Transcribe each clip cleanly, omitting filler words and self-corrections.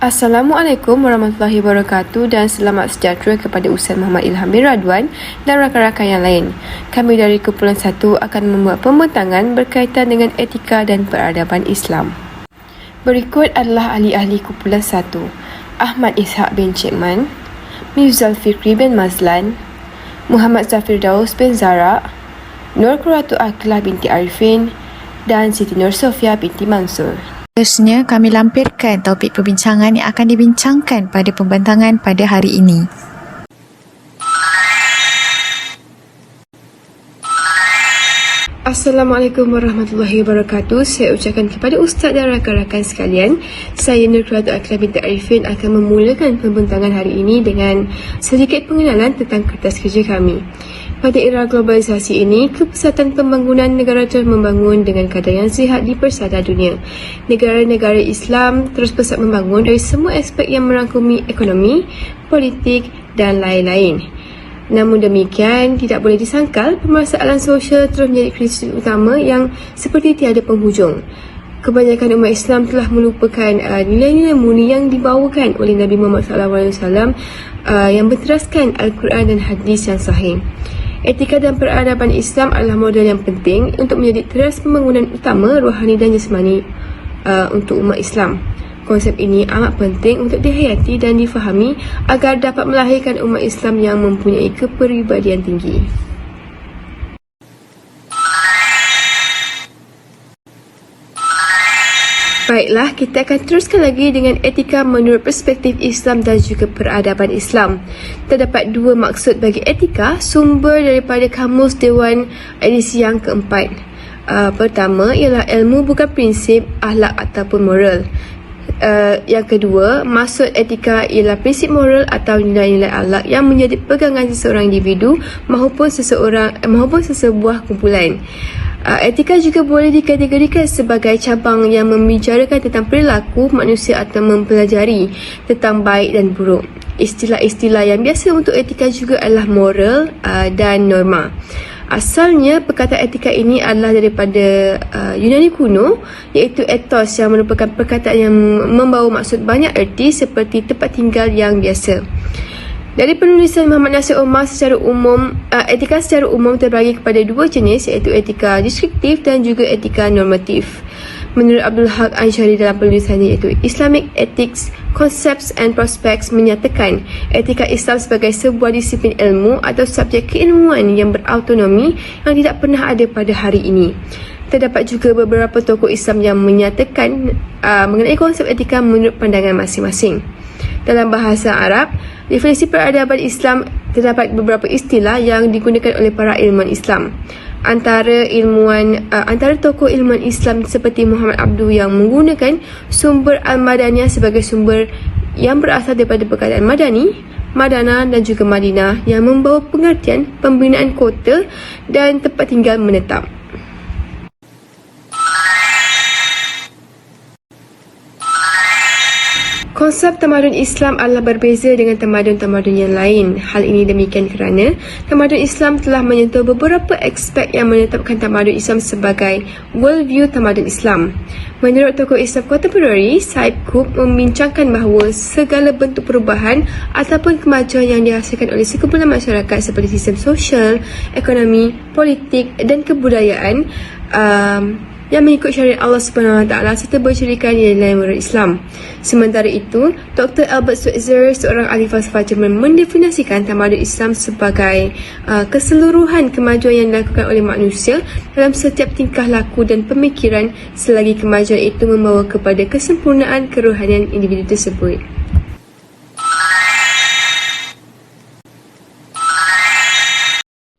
Assalamualaikum warahmatullahi wabarakatuh dan selamat sejahtera kepada Ustaz Muhammad Ilham bin Radwan dan rakan-rakan yang lain. Kami dari Kumpulan 1 akan membuat pembentangan berkaitan dengan etika dan peradaban Islam. Berikut adalah ahli-ahli Kumpulan 1: Ahmad Ishaq bin Cikman, Mifzal Fikri bin Mazlan, Muhammad Zafir Daus bin Zara, Nur Qurratu Aqlah binti Arifin dan Siti Nur Sofia binti Mansur. Seterusnya, kami lampirkan topik perbincangan yang akan dibincangkan pada pembentangan pada hari ini. Assalamualaikum warahmatullahi wabarakatuh. Saya ucapkan kepada Ustaz dan rakan-rakan sekalian, saya Nur Qurratu Aqlah binti Arifin akan memulakan pembentangan hari ini dengan sedikit pengenalan tentang kertas kerja kami. Pada era globalisasi ini, kepesatan pembangunan negara terus membangun dengan kadar yang sihat di persada dunia. Negara-negara Islam terus pesat membangun dari semua aspek yang merangkumi ekonomi, politik dan lain-lain. Namun demikian, tidak boleh disangkal permasalahan sosial terus menjadi krisis utama yang seperti tiada penghujung. Kebanyakan umat Islam telah melupakan nilai-nilai murni yang dibawakan oleh Nabi Muhammad SAW yang berteraskan Al-Quran dan hadis yang sahih. Etika dan peradaban Islam adalah modal yang penting untuk menjadi teras pembangunan utama rohani dan jasmani untuk umat Islam. Konsep ini amat penting untuk dihayati dan difahami agar dapat melahirkan umat Islam yang mempunyai kepribadian tinggi. Baiklah, kita akan teruskan lagi dengan etika menurut perspektif Islam dan juga peradaban Islam. Terdapat dua maksud bagi etika, sumber daripada Kamus Dewan edisi yang keempat. Pertama ialah ilmu bukan prinsip, akhlak ataupun moral. Yang kedua, maksud etika ialah prinsip moral atau nilai-nilai akhlak yang menjadi pegangan seseorang individu maupun sesebuah kumpulan. Etika juga boleh dikategorikan sebagai cabang yang membicarakan tentang perilaku manusia atau mempelajari tentang baik dan buruk. Istilah-istilah yang biasa untuk etika juga adalah moral dan norma. Asalnya, perkataan etika ini adalah daripada Yunani kuno, iaitu ethos, yang merupakan perkataan yang membawa maksud banyak erti seperti tempat tinggal yang biasa. Dari penulisan Muhammad Nasir Omar, etika secara umum terbagi kepada dua jenis, iaitu etika deskriptif dan juga etika normatif. Menurut Abdul Haq Anshari dalam penulisannya iaitu Islamic Ethics, Concepts and Prospects menyatakan etika Islam sebagai sebuah disiplin ilmu atau subjek keilmuan yang berautonomi yang tidak pernah ada pada hari ini. Terdapat juga beberapa tokoh Islam yang menyatakan mengenai konsep etika menurut pandangan masing-masing. Dalam bahasa Arab, definisi peradaban Islam terdapat beberapa istilah yang digunakan oleh para ilmuwan Islam. Antara tokoh ilmuwan Islam seperti Muhammad Abduh yang menggunakan sumber Al-Madaniyah sebagai sumber yang berasal daripada perkataan Madani, Madana dan juga Madinah yang membawa pengertian pembinaan kota dan tempat tinggal menetap. Konsep tamadun Islam adalah berbeza dengan tamadun-tamadun yang lain. Hal ini demikian kerana tamadun Islam telah menyentuh beberapa aspek yang menetapkan tamadun Islam sebagai worldview tamadun Islam. Menurut tokoh Islam kontemporari, Said Qutb membincangkan bahawa segala bentuk perubahan ataupun kemajuan yang dihasilkan oleh sekumpulan masyarakat seperti sistem sosial, ekonomi, politik dan kebudayaan yang mengikut syariat Allah SWT serta bercirikan nilai moral Islam. Sementara itu, Dr. Albert Schweitzer, seorang ahli falsafah Jerman, mendefinisikan tamadun Islam sebagai keseluruhan kemajuan yang dilakukan oleh manusia dalam setiap tingkah laku dan pemikiran selagi kemajuan itu membawa kepada kesempurnaan kerohanian individu tersebut.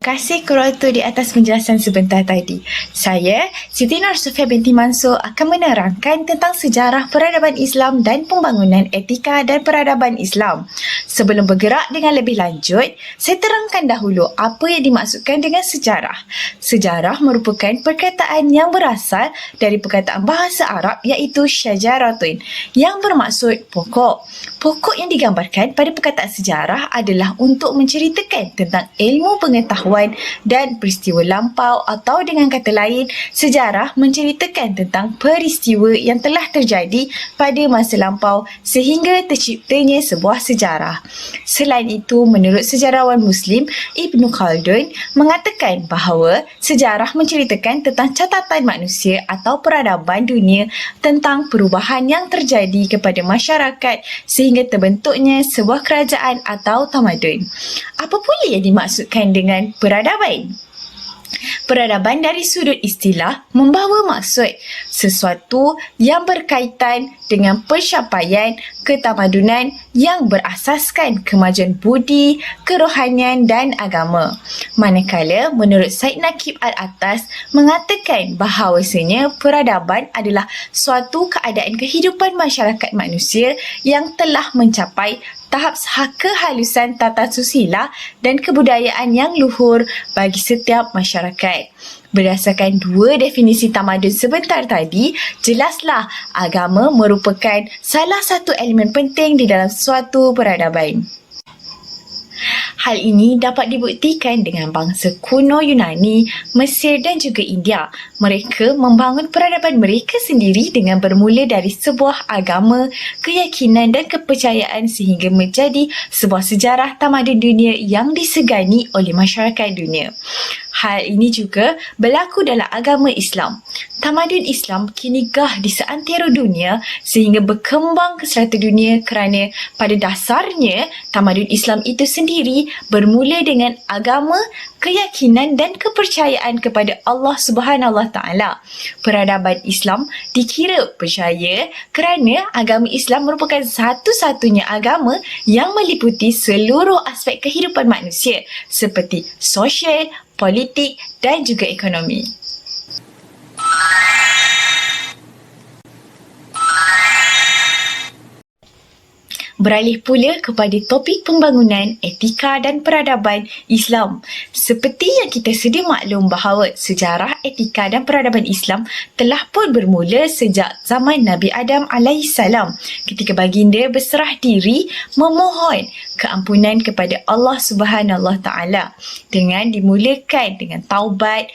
Terima kasih Qurratu di atas penjelasan sebentar tadi. Saya, Siti Nur Sofia binti Mansur, akan menerangkan tentang sejarah peradaban Islam dan pembangunan etika dan peradaban Islam. Sebelum bergerak dengan lebih lanjut, saya terangkan dahulu apa yang dimaksudkan dengan sejarah. Sejarah merupakan perkataan yang berasal dari perkataan bahasa Arab iaitu syajaratun, yang bermaksud pokok. Pokok yang digambarkan pada perkataan sejarah adalah untuk menceritakan tentang ilmu pengetahuan pengetahuan dan peristiwa lampau, atau dengan kata lain, sejarah menceritakan tentang peristiwa yang telah terjadi pada masa lampau sehingga terciptanya sebuah sejarah. Selain itu, menurut sejarawan Muslim Ibn Khaldun mengatakan bahawa sejarah menceritakan tentang catatan manusia atau peradaban dunia tentang perubahan yang terjadi kepada masyarakat sehingga terbentuknya sebuah kerajaan atau tamadun. Apa pula yang dimaksudkan dengan peradaban? Peradaban dari sudut istilah membawa maksud sesuatu yang berkaitan dengan pencapaian ketamadunan yang berasaskan kemajuan budi, kerohanian dan agama. Manakala menurut Said Naqib Al-Attas mengatakan bahawasanya peradaban adalah suatu keadaan kehidupan masyarakat manusia yang telah mencapai tahap kehalusan tata susila dan kebudayaan yang luhur bagi setiap masyarakat. Berdasarkan dua definisi tamadun sebentar tadi, jelaslah agama merupakan salah satu elemen penting di dalam suatu peradaban. Hal ini dapat dibuktikan dengan bangsa kuno Yunani, Mesir dan juga India. Mereka membangun peradaban mereka sendiri dengan bermula dari sebuah agama, keyakinan dan kepercayaan sehingga menjadi sebuah sejarah tamadun dunia yang disegani oleh masyarakat dunia. Hal ini juga berlaku dalam agama Islam. Tamadun Islam kini gah di seantero dunia sehingga berkembang ke serata dunia kerana pada dasarnya tamadun Islam itu sendiri bermula dengan agama, keyakinan dan kepercayaan kepada Allah Subhanahu Wa Taala. Peradaban Islam dikira percaya kerana agama Islam merupakan satu-satunya agama yang meliputi seluruh aspek kehidupan manusia seperti sosial, politik dan juga ekonomi. Beralih pula kepada topik pembangunan etika dan peradaban Islam. Seperti yang kita sedia maklum bahawa sejarah etika dan peradaban Islam telah pun bermula sejak zaman Nabi Adam AS ketika baginda berserah diri memohon keampunan kepada Allah Subhanahu Wa Taala dengan dimulakan dengan taubat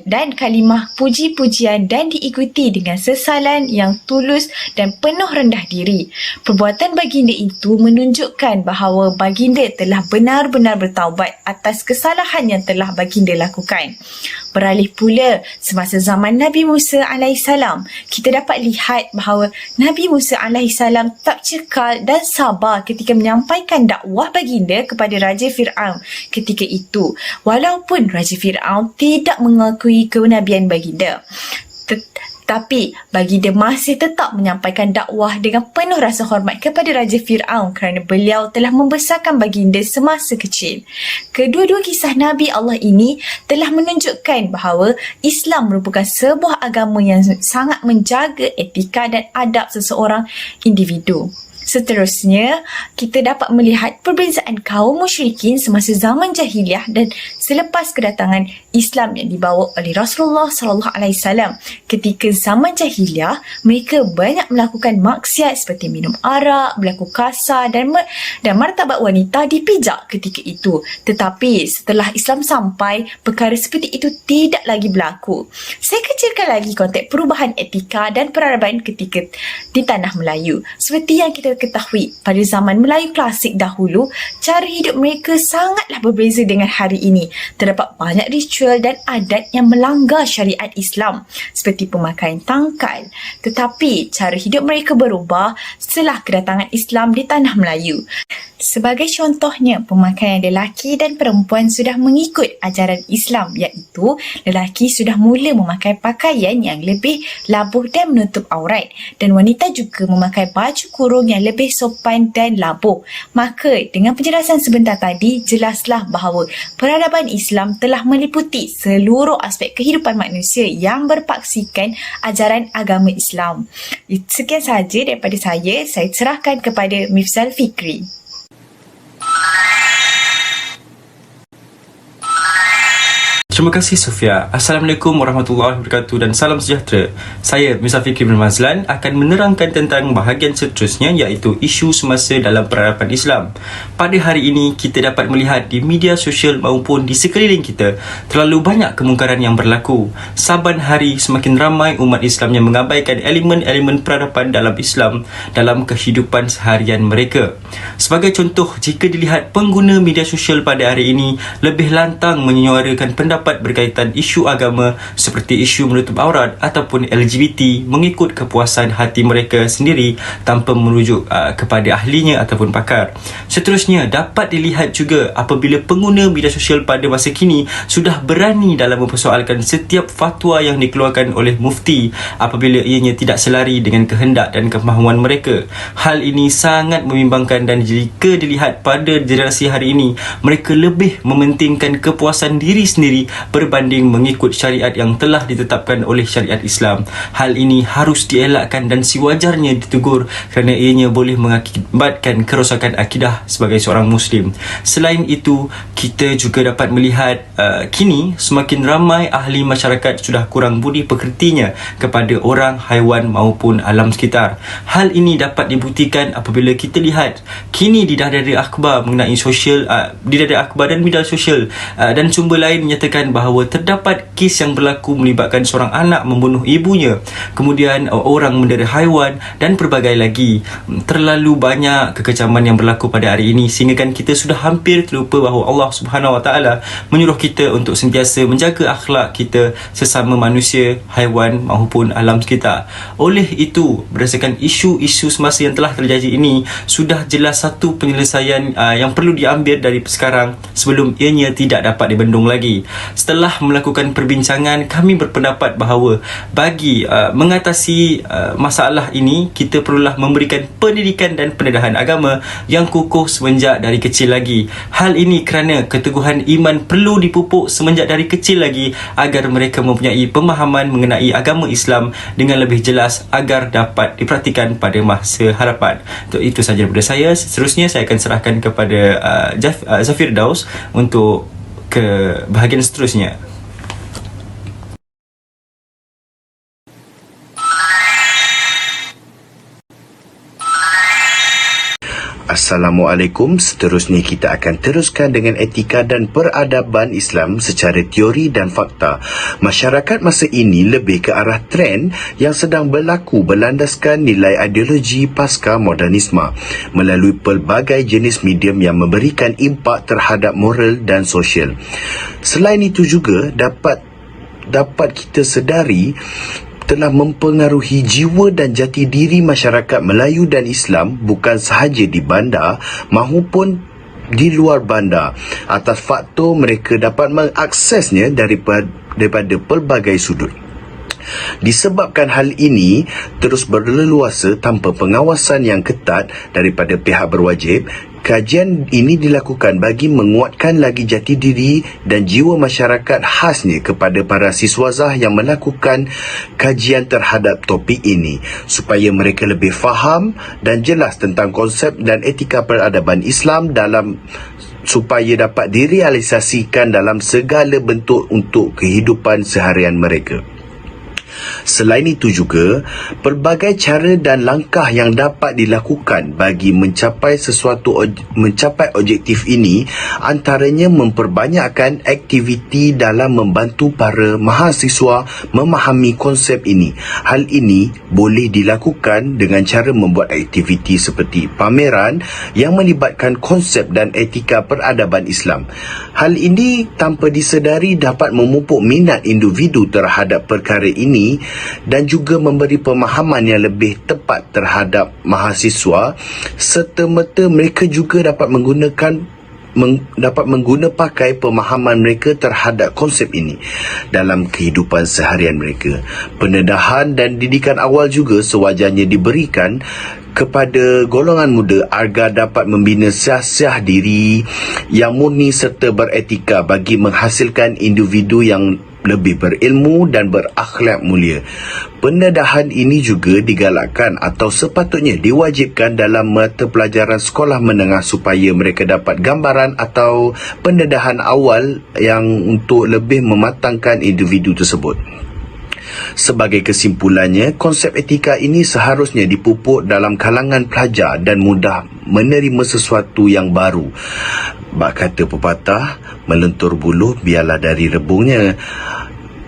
dan kalimah puji-pujian dan diikuti dengan sesalan yang tulus dan penuh rendah diri. Perbuatan baginda itu menunjukkan bahawa baginda telah benar-benar bertaubat atas kesalahan yang telah baginda lakukan. Beralih pula semasa zaman Nabi Musa AS, kita dapat lihat bahawa Nabi Musa AS tak cekal dan sabar ketika menyampaikan dakwah baginda kepada Raja Fir'aun ketika itu. Walaupun Raja Fir'aun tidak mengakui kenabian baginda, tapi baginda masih tetap menyampaikan dakwah dengan penuh rasa hormat kepada Raja Fir'aun kerana beliau telah membesarkan baginda semasa kecil. Kedua-dua kisah Nabi Allah ini telah menunjukkan bahawa Islam merupakan sebuah agama yang sangat menjaga etika dan adab seseorang individu. Seterusnya, kita dapat melihat perbezaan kaum musyrikin semasa zaman jahiliah dan selepas kedatangan Islam yang dibawa oleh Rasulullah SAW. Ketika zaman jahiliah, mereka banyak melakukan maksiat seperti minum arak, berlaku kasar dan martabat wanita dipijak ketika itu. Tetapi setelah Islam sampai, perkara seperti itu tidak lagi berlaku. Saya kecilkan lagi konteks perubahan etika dan peradaban ketika di tanah Melayu. Seperti yang kita ketahui, pada zaman Melayu klasik dahulu, cara hidup mereka sangatlah berbeza dengan hari ini. Terdapat banyak ritual dan adat yang melanggar syariat Islam seperti pemakaian tangkal. Tetapi cara hidup mereka berubah setelah kedatangan Islam di tanah Melayu. Sebagai contohnya, pemakaian lelaki dan perempuan sudah mengikut ajaran Islam, iaitu lelaki sudah mula memakai pakaian yang lebih labuh dan menutup aurat dan wanita juga memakai baju kurung yang lebih sopan dan labuh. Maka dengan penjelasan sebentar tadi, jelaslah bahawa peradaban Islam telah meliputi seluruh aspek kehidupan manusia yang berpaksikan ajaran agama Islam. Sekian sahaja daripada saya serahkan kepada Mifzal Fikri. Terima kasih Sofia. Assalamualaikum warahmatullahi wabarakatuh dan salam sejahtera. Saya Mirza Fikri bin Mazlan akan menerangkan tentang bahagian seterusnya, iaitu isu semasa dalam peradaban Islam. Pada hari ini kita dapat melihat di media sosial maupun di sekeliling kita terlalu banyak kemungkaran yang berlaku. Saban hari semakin ramai umat Islam yang mengabaikan elemen-elemen peradaban dalam Islam dalam kehidupan seharian mereka. Sebagai contoh, jika dilihat pengguna media sosial pada hari ini lebih lantang menyuarakan pendapat berkaitan isu agama seperti isu menutup aurat ataupun LGBT mengikut kepuasan hati mereka sendiri tanpa merujuk kepada ahlinya ataupun pakar. Seterusnya, dapat dilihat juga apabila pengguna media sosial pada masa kini sudah berani dalam mempersoalkan setiap fatwa yang dikeluarkan oleh mufti apabila ianya tidak selari dengan kehendak dan kemahuan mereka. Hal ini sangat membimbangkan dan jika dilihat pada generasi hari ini, mereka lebih mementingkan kepuasan diri sendiri berbanding mengikut syariat yang telah ditetapkan oleh syariat Islam. Hal ini harus dielakkan dan sewajarnya ditegur kerana ianya boleh mengakibatkan kerosakan akidah sebagai seorang Muslim. Selain itu, kita juga dapat melihat kini semakin ramai ahli masyarakat sudah kurang budi pekertinya kepada orang, haiwan maupun alam sekitar. Hal ini dapat dibuktikan apabila kita lihat kini di dada-dada akhbar mengenai sosial, di dada akhbar dan media sosial dan sumber lain menyatakan bahawa terdapat kes yang berlaku melibatkan seorang anak membunuh ibunya, kemudian orang mendera haiwan dan pelbagai lagi. Terlalu banyak kekecaman yang berlaku pada hari ini sehingga kan kita sudah hampir terlupa bahawa Allah Subhanahu Wa Taala menyuruh kita untuk sentiasa menjaga akhlak kita sesama manusia, haiwan maupun alam sekitar. Oleh itu, berdasarkan isu-isu semasa yang telah terjadi ini, sudah jelas satu penyelesaian yang perlu diambil dari sekarang sebelum ianya tidak dapat dibendung lagi. Setelah melakukan perbincangan, kami berpendapat bahawa bagi mengatasi masalah ini, kita perlulah memberikan pendidikan dan pendedahan agama yang kukuh semenjak dari kecil lagi. Hal ini kerana keteguhan iman perlu dipupuk semenjak dari kecil lagi agar mereka mempunyai pemahaman mengenai agama Islam dengan lebih jelas agar dapat dipraktikan pada masa hadapan. Itu sahaja daripada saya. Seterusnya saya akan serahkan kepada Zafir Daus untuk ke bahagian seterusnya. Assalamualaikum. Seterusnya kita akan teruskan dengan etika dan peradaban Islam secara teori dan fakta. Masyarakat masa ini lebih ke arah trend yang sedang berlaku berlandaskan nilai ideologi pasca modernisme melalui pelbagai jenis medium yang memberikan impak terhadap moral dan sosial. Selain itu juga dapat kita sedari telah mempengaruhi jiwa dan jati diri masyarakat Melayu dan Islam bukan sahaja di bandar maupun di luar bandar atas faktor mereka dapat mengaksesnya daripada pelbagai sudut. Disebabkan hal ini terus berleluasa tanpa pengawasan yang ketat daripada pihak berwajib, kajian ini dilakukan bagi menguatkan lagi jati diri dan jiwa masyarakat khasnya kepada para siswazah yang melakukan kajian terhadap topik ini supaya mereka lebih faham dan jelas tentang konsep dan etika peradaban Islam supaya dapat direalisasikan dalam segala bentuk untuk kehidupan seharian mereka. Selain itu juga, pelbagai cara dan langkah yang dapat dilakukan bagi mencapai objektif ini antaranya memperbanyakkan aktiviti dalam membantu para mahasiswa memahami konsep ini. Hal ini boleh dilakukan dengan cara membuat aktiviti seperti pameran yang melibatkan konsep dan etika peradaban Islam. Hal ini tanpa disedari dapat memupuk minat individu terhadap perkara ini dan juga memberi pemahaman yang lebih tepat terhadap mahasiswa serta-merta mereka juga dapat mengguna pakai pemahaman mereka terhadap konsep ini dalam kehidupan seharian mereka. Pendedahan dan didikan awal juga sewajarnya diberikan kepada golongan muda agar dapat membina siasah diri yang murni serta beretika bagi menghasilkan individu yang lebih berilmu dan berakhlak mulia. Pendedahan ini juga digalakkan atau sepatutnya diwajibkan dalam mata pelajaran sekolah menengah supaya mereka dapat gambaran atau pendedahan awal yang untuk lebih mematangkan individu tersebut. Sebagai kesimpulannya, konsep etika ini seharusnya dipupuk dalam kalangan pelajar dan mudah menerima sesuatu yang baru. Bak kata pepatah, melentur buluh biarlah dari rebungnya.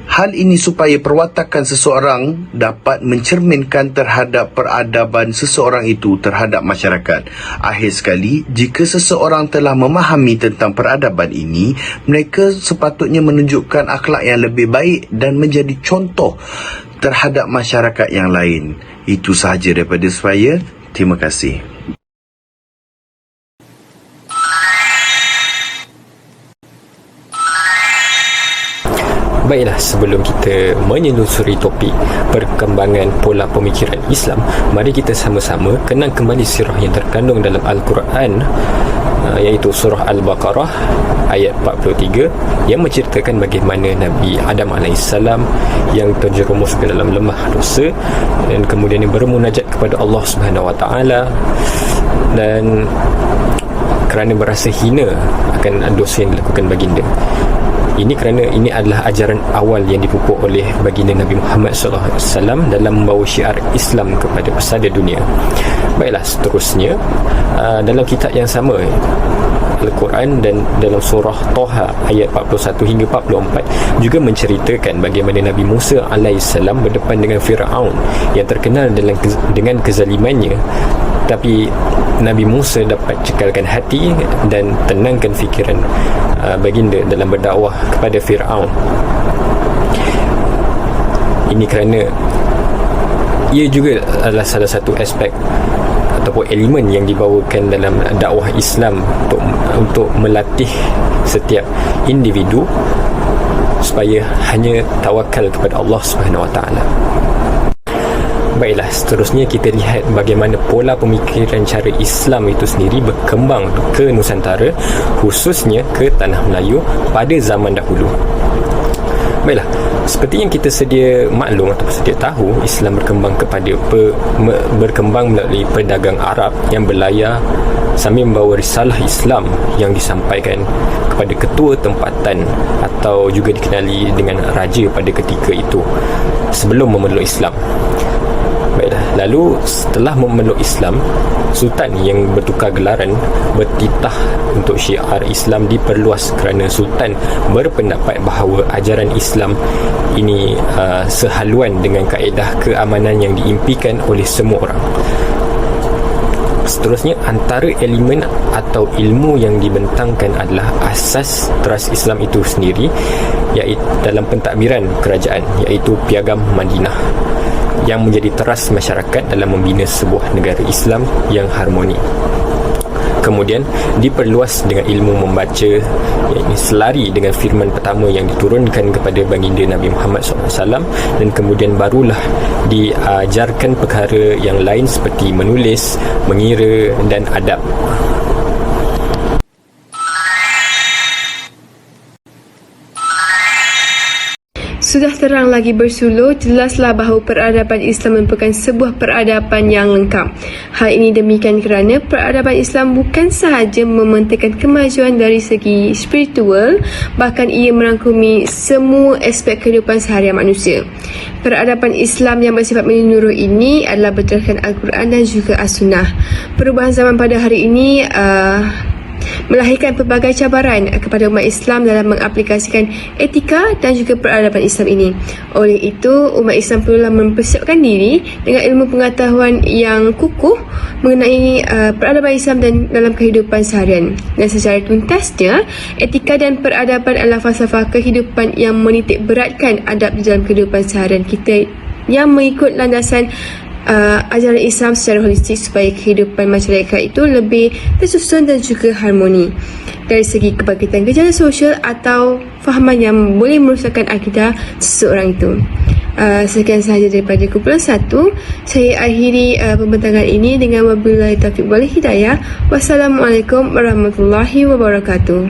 Hal ini supaya perwatakan seseorang dapat mencerminkan terhadap peradaban seseorang itu terhadap masyarakat. Akhir sekali, jika seseorang telah memahami tentang peradaban ini, mereka sepatutnya menunjukkan akhlak yang lebih baik dan menjadi contoh terhadap masyarakat yang lain. Itu sahaja daripada saya. Terima kasih. Baiklah, sebelum kita menyelusuri topik perkembangan pola pemikiran Islam, mari kita sama-sama kenang kembali sirah yang terkandung dalam Al-Quran, iaitu surah Al-Baqarah ayat 43 yang menceritakan bagaimana Nabi Adam AS yang terjerumus ke dalam lembah dosa dan kemudian dia bermunajat kepada Allah Subhanahu Wa Taala, dan kerana berasa hina akan dosa yang dilakukan baginda. Ini kerana ini adalah ajaran awal yang dipupuk oleh baginda Nabi Muhammad SAW dalam membawa syiar Islam kepada pesada dunia. Baiklah, seterusnya dalam kitab yang sama, Al-Quran, dan dalam surah Toha ayat 41 hingga 44 juga menceritakan bagaimana Nabi Musa AS berdepan dengan Fir'aun yang terkenal dengan kezalimannya, tapi Nabi Musa dapat cekalkan hati dan tenangkan fikiran baginda dalam berdakwah kepada Fir'aun. Ini kerana ia juga adalah salah satu aspek ataupun elemen yang dibawakan dalam dakwah Islam untuk melatih setiap individu supaya hanya tawakal kepada Allah Subhanahu Wa Taala. Baiklah, seterusnya kita lihat bagaimana pola pemikiran cara Islam itu sendiri berkembang ke Nusantara, khususnya ke Tanah Melayu pada zaman dahulu. Baiklah, seperti yang kita sedia maklum atau sedia tahu, Islam berkembang melalui pedagang Arab yang berlayar sambil membawa risalah Islam yang disampaikan kepada ketua tempatan atau juga dikenali dengan raja pada ketika itu sebelum memeluk Islam. Baiklah, lalu setelah memeluk Islam, Sultan yang bertukar gelaran bertitah untuk syiar Islam diperluas kerana Sultan berpendapat bahawa ajaran Islam ini sehaluan dengan kaedah keamanan yang diimpikan oleh semua orang. Seterusnya, antara elemen atau ilmu yang dibentangkan adalah asas teras Islam itu sendiri, iaitu dalam pentadbiran kerajaan, iaitu Piagam Madinah, yang menjadi teras masyarakat dalam membina sebuah negara Islam yang harmoni. Kemudian diperluas dengan ilmu membaca, iaitu selari dengan firman pertama yang diturunkan kepada baginda Nabi Muhammad SAW, dan kemudian barulah diajarkan perkara yang lain seperti menulis, mengira dan adab. Sudah terang lagi bersuluh, jelaslah bahawa peradaban Islam merupakan sebuah peradaban yang lengkap. Hal ini demikian kerana peradaban Islam bukan sahaja mementingkan kemajuan dari segi spiritual, bahkan ia merangkumi semua aspek kehidupan seharian manusia. Peradaban Islam yang bersifat menyeluruh ini adalah berdasarkan Al-Quran dan juga As-Sunnah. Perubahan zaman pada hari ini melahirkan pelbagai cabaran kepada umat Islam dalam mengaplikasikan etika dan juga peradaban Islam ini. Oleh itu, umat Islam perlulah mempersiapkan diri dengan ilmu pengetahuan yang kukuh mengenai peradaban Islam dan dalam kehidupan seharian. Dan secara tuntasnya, etika dan peradaban adalah falsafah kehidupan yang menitik beratkan adab di dalam kehidupan seharian kita yang mengikut landasan ajaran Islam secara holistik supaya kehidupan masyarakat itu lebih tersusun dan juga harmoni dari segi kebangkitan gejala sosial atau fahaman yang boleh merosakkan akidah seseorang itu. Sekian sahaja daripada kumpulan 1. Saya akhiri pembentangan ini dengan wabillahi taufiq wal hidayah. Wassalamualaikum warahmatullahi wabarakatuh.